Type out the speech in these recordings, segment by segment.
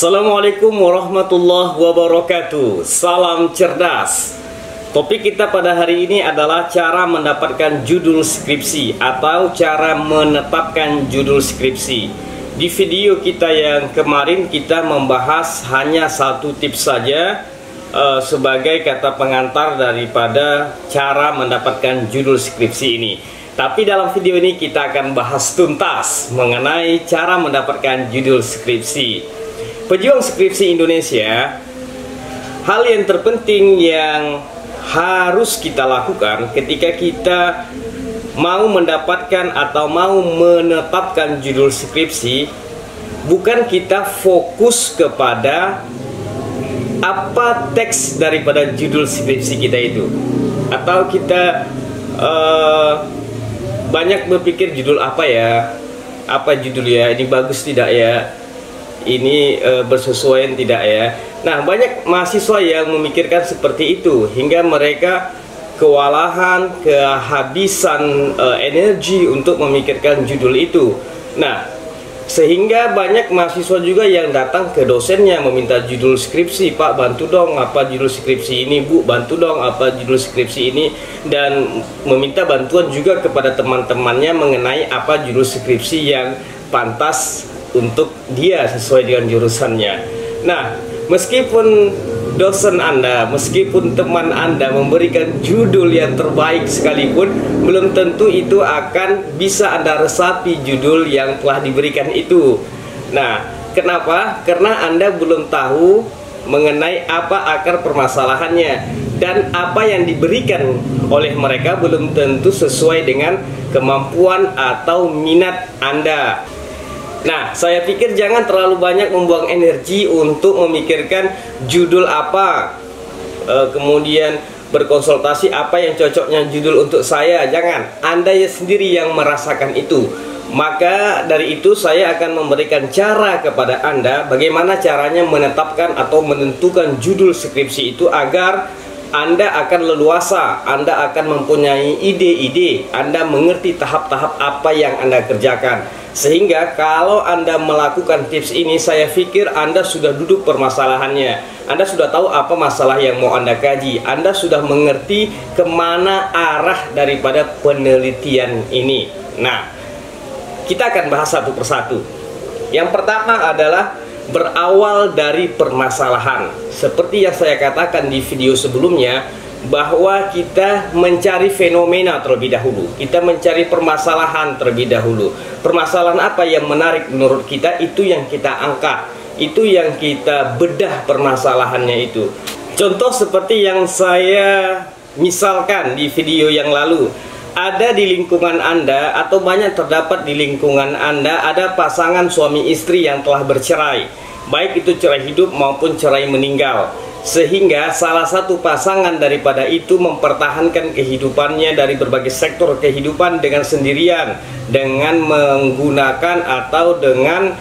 Assalamualaikum warahmatullahi wabarakatuh. Salam cerdas. Topik kita pada hari ini adalah cara mendapatkan judul skripsi atau cara menetapkan judul skripsi. Di video kita yang kemarin kita membahas hanya satu tips saja sebagai kata pengantar daripada cara mendapatkan judul skripsi ini. Tapi dalam video ini kita akan bahas tuntas mengenai cara mendapatkan judul skripsi. Pejuang skripsi Indonesia, hal yang terpenting yang harus kita lakukan ketika kita mau mendapatkan atau mau menetapkan judul skripsi, bukan kita fokus kepada apa teks daripada judul skripsi kita itu, atau kita banyak berpikir judul apa ya, apa judul ya, ini bagus tidak ya, ini bersesuaian tidak ya. Nah, banyak mahasiswa yang memikirkan seperti itu hingga mereka kewalahan, kehabisan energi untuk memikirkan judul itu. Nah, sehingga banyak mahasiswa juga yang datang ke dosennya meminta judul skripsi, Pak bantu dong apa judul skripsi ini, Bu bantu dong apa judul skripsi ini, dan meminta bantuan juga kepada teman-temannya mengenai apa judul skripsi yang pantas untuk dia sesuai dengan jurusannya. Nah, meskipun dosen Anda, meskipun teman Anda memberikan judul yang terbaik sekalipun, belum tentu itu akan bisa Anda resapi judul yang telah diberikan itu. Nah, kenapa? Karena Anda belum tahu mengenai apa akar permasalahannya, dan apa yang diberikan oleh mereka belum tentu sesuai dengan kemampuan atau minat Anda. Nah, saya pikir jangan terlalu banyak membuang energi untuk memikirkan judul apa, kemudian berkonsultasi apa yang cocoknya judul untuk saya. Jangan, Anda sendiri yang merasakan itu. Maka dari itu saya akan memberikan cara kepada Anda bagaimana caranya menetapkan atau menentukan judul skripsi itu agar Anda akan leluasa, Anda akan mempunyai ide-ide, Anda mengerti tahap-tahap apa yang Anda kerjakan. Sehingga kalau Anda melakukan tips ini, saya pikir Anda sudah duduk permasalahannya. Anda sudah tahu apa masalah yang mau Anda kaji. Anda sudah mengerti kemana arah daripada penelitian ini. Nah, kita akan bahas satu persatu. Yang pertama adalah berawal dari permasalahan. Seperti yang saya katakan di video sebelumnya, bahwa kita mencari fenomena terlebih dahulu, kita mencari permasalahan terlebih dahulu. Permasalahan apa yang menarik menurut kita, itu yang kita angkat, itu yang kita bedah permasalahannya itu. Contoh seperti yang saya misalkan di video yang lalu, ada di lingkungan Anda atau banyak terdapat di lingkungan Anda ada pasangan suami istri yang telah bercerai, baik itu cerai hidup maupun cerai meninggal. Sehingga salah satu pasangan daripada itu mempertahankan kehidupannya dari berbagai sektor kehidupan dengan sendirian, dengan menggunakan atau dengan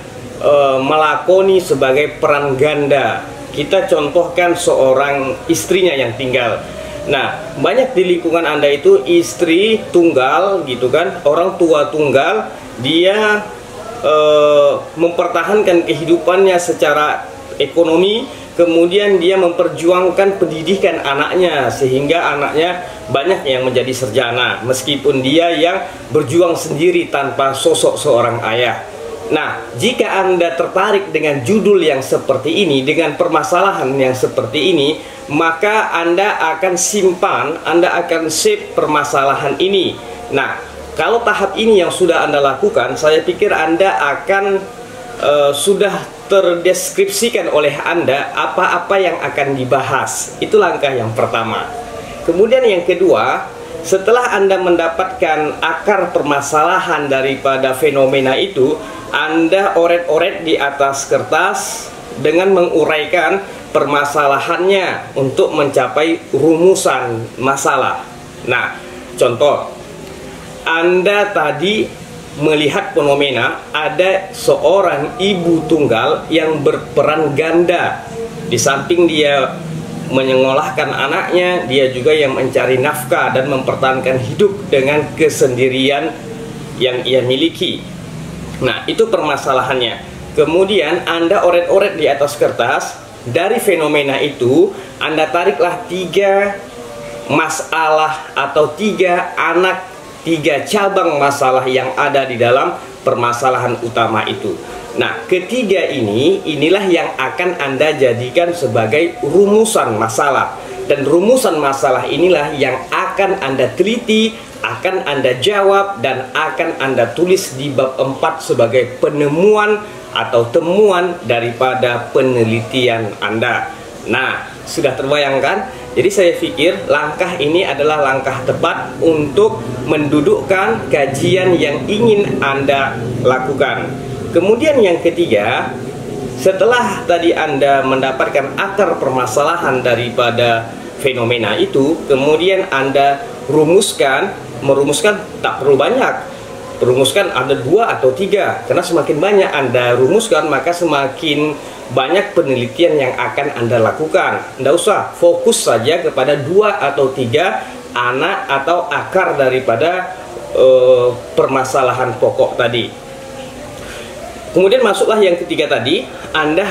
melakoni sebagai peran ganda. Kita contohkan seorang istrinya yang tinggal. Nah, banyak di lingkungan Anda itu istri tunggal gitu kan, orang tua tunggal, dia mempertahankan kehidupannya secara ekonomi. Kemudian dia memperjuangkan pendidikan anaknya sehingga anaknya banyak yang menjadi sarjana, meskipun dia yang berjuang sendiri tanpa sosok seorang ayah. Nah, jika Anda tertarik dengan judul yang seperti ini, dengan permasalahan yang seperti ini, maka Anda akan simpan, Anda akan save permasalahan ini. Nah, kalau tahap ini yang sudah Anda lakukan, saya pikir Anda akan sudah terdeskripsikan oleh Anda apa-apa yang akan dibahas. Itu langkah yang pertama. Kemudian yang kedua, setelah Anda mendapatkan akar permasalahan daripada fenomena itu, Anda oret-oret di atas kertas dengan menguraikan permasalahannya untuk mencapai rumusan masalah. Nah, contoh, Anda tadi melihat fenomena ada seorang ibu tunggal yang berperan ganda. Di samping dia menyekolahkan anaknya, dia juga yang mencari nafkah dan mempertahankan hidup dengan kesendirian yang ia miliki. Nah, itu permasalahannya. Kemudian Anda oret-oret di atas kertas. Dari fenomena itu Anda tariklah 3 masalah atau 3 cabang masalah yang ada di dalam permasalahan utama itu. Nah, ketiga inilah yang akan Anda jadikan sebagai rumusan masalah. Dan rumusan masalah inilah yang akan Anda teliti, akan Anda jawab, dan akan Anda tulis di bab 4 sebagai penemuan atau temuan daripada penelitian Anda. Nah, sudah terbayangkan? Jadi saya pikir langkah ini adalah langkah tepat untuk mendudukkan kajian yang ingin Anda lakukan. Kemudian yang ketiga, setelah tadi Anda mendapatkan akar permasalahan daripada fenomena itu, kemudian Anda merumuskan tak perlu banyak. Rumuskan ada 2 atau 3, karena semakin banyak Anda rumuskan, maka semakin banyak penelitian yang akan Anda lakukan. Tidak usah, fokus saja kepada 2 atau 3 anak atau akar daripada permasalahan pokok tadi. Kemudian masuklah yang ketiga tadi, Anda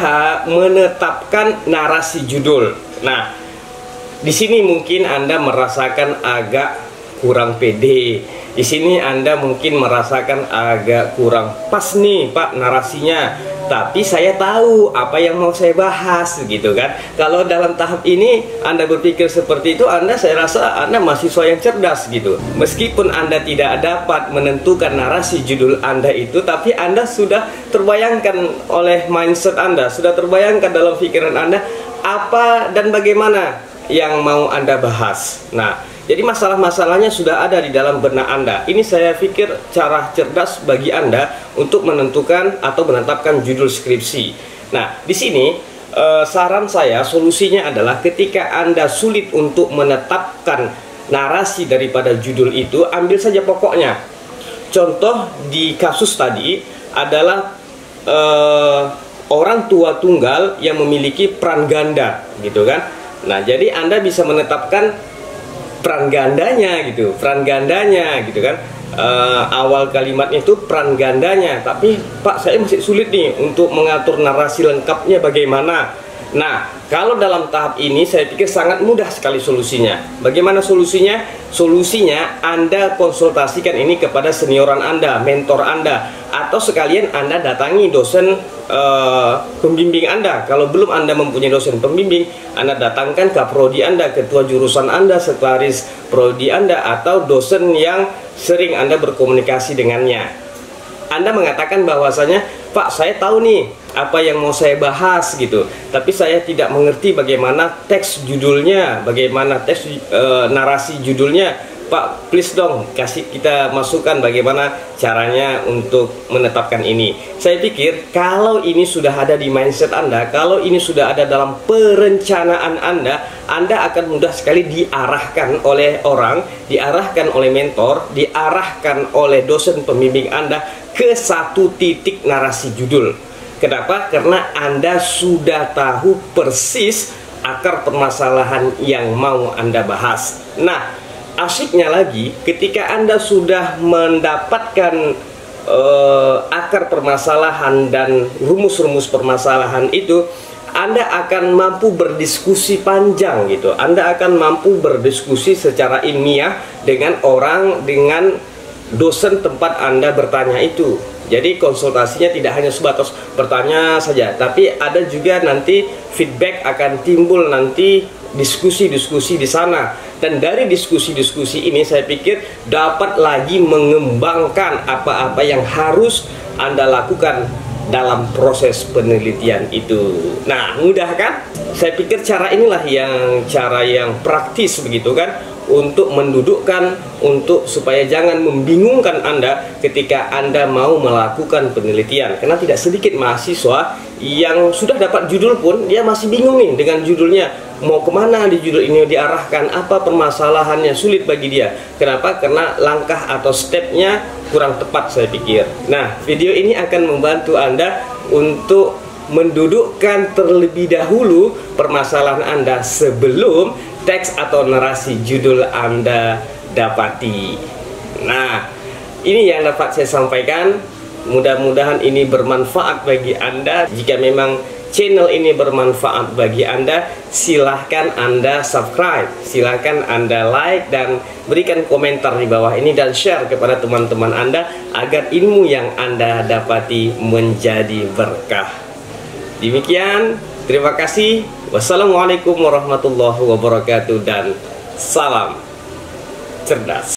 menetapkan narasi judul. Nah, di sini mungkin Anda merasakan agak kurang pede. Di sini Anda mungkin merasakan agak kurang pas nih Pak narasinya. Tapi saya tahu apa yang mau saya bahas gitu kan. Kalau dalam tahap ini Anda berpikir seperti itu, saya rasa Anda mahasiswa yang cerdas gitu. Meskipun Anda tidak dapat menentukan narasi judul Anda itu, tapi Anda sudah terbayangkan oleh mindset Anda, sudah terbayangkan dalam pikiran Anda apa dan bagaimana yang mau Anda bahas. Nah, jadi masalah-masalahnya sudah ada di dalam benak Anda. Ini saya pikir cara cerdas bagi Anda untuk menentukan atau menetapkan judul skripsi. Nah, di sini saran saya, solusinya adalah ketika Anda sulit untuk menetapkan narasi daripada judul itu, ambil saja pokoknya. Contoh di kasus tadi adalah orang tua tunggal yang memiliki peran ganda, gitu kan. Nah, jadi Anda bisa menetapkan peran gandanya gitu kan. Awal kalimatnya itu peran gandanya, tapi Pak saya masih sulit nih untuk mengatur narasi lengkapnya bagaimana. Nah, kalau dalam tahap ini saya pikir sangat mudah sekali solusinya. Bagaimana solusinya? Solusinya Anda konsultasikan ini kepada senioran Anda, mentor Anda, atau sekalian Anda datangi dosen pembimbing Anda. Kalau belum Anda mempunyai dosen pembimbing, Anda datangkan kaprodi Anda, ketua jurusan Anda, sekretaris prodi Anda, atau dosen yang sering Anda berkomunikasi dengannya. Anda mengatakan bahwasanya, Pak saya tahu nih apa yang mau saya bahas gitu, tapi saya tidak mengerti bagaimana teks judulnya, bagaimana teks narasi judulnya. Pak please dong kasih kita masukan bagaimana caranya untuk menetapkan ini. Saya pikir kalau ini sudah ada di mindset Anda, kalau ini sudah ada dalam perencanaan Anda akan mudah sekali diarahkan oleh orang, diarahkan oleh mentor, diarahkan oleh dosen pembimbing Anda ke satu titik narasi judul. Kenapa? Karena Anda sudah tahu persis akar permasalahan yang mau Anda bahas. Nah, asyiknya lagi ketika Anda sudah mendapatkan akar permasalahan dan rumus-rumus permasalahan itu, Anda akan mampu berdiskusi panjang gitu. Anda akan mampu berdiskusi secara ilmiah dengan dosen tempat Anda bertanya itu. Jadi konsultasinya tidak hanya sebatas bertanya saja, tapi ada juga nanti feedback akan timbul, nanti diskusi-diskusi di sana. Dan dari diskusi-diskusi ini saya pikir dapat lagi mengembangkan apa-apa yang harus Anda lakukan dalam proses penelitian itu. Nah, mudah kan? Saya pikir cara inilah cara yang praktis begitu kan, untuk mendudukkan, supaya jangan membingungkan Anda ketika Anda mau melakukan penelitian. Karena tidak sedikit mahasiswa yang sudah dapat judul pun dia masih bingung nih dengan judulnya, mau kemana di judul ini diarahkan, apa permasalahannya, sulit bagi dia. Kenapa? Karena langkah atau stepnya kurang tepat saya pikir. Nah, video ini akan membantu Anda untuk mendudukkan terlebih dahulu permasalahan Anda sebelum teks atau narasi judul Anda dapati. Nah, ini yang dapat saya sampaikan. Mudah-mudahan ini bermanfaat bagi Anda. Jika memang channel ini bermanfaat bagi Anda, silahkan Anda subscribe, silahkan Anda like dan berikan komentar di bawah ini dan share kepada teman-teman Anda agar ilmu yang Anda dapati menjadi berkah. Demikian, terima kasih. Wassalamualaikum warahmatullahi wabarakatuh dan salam cerdas.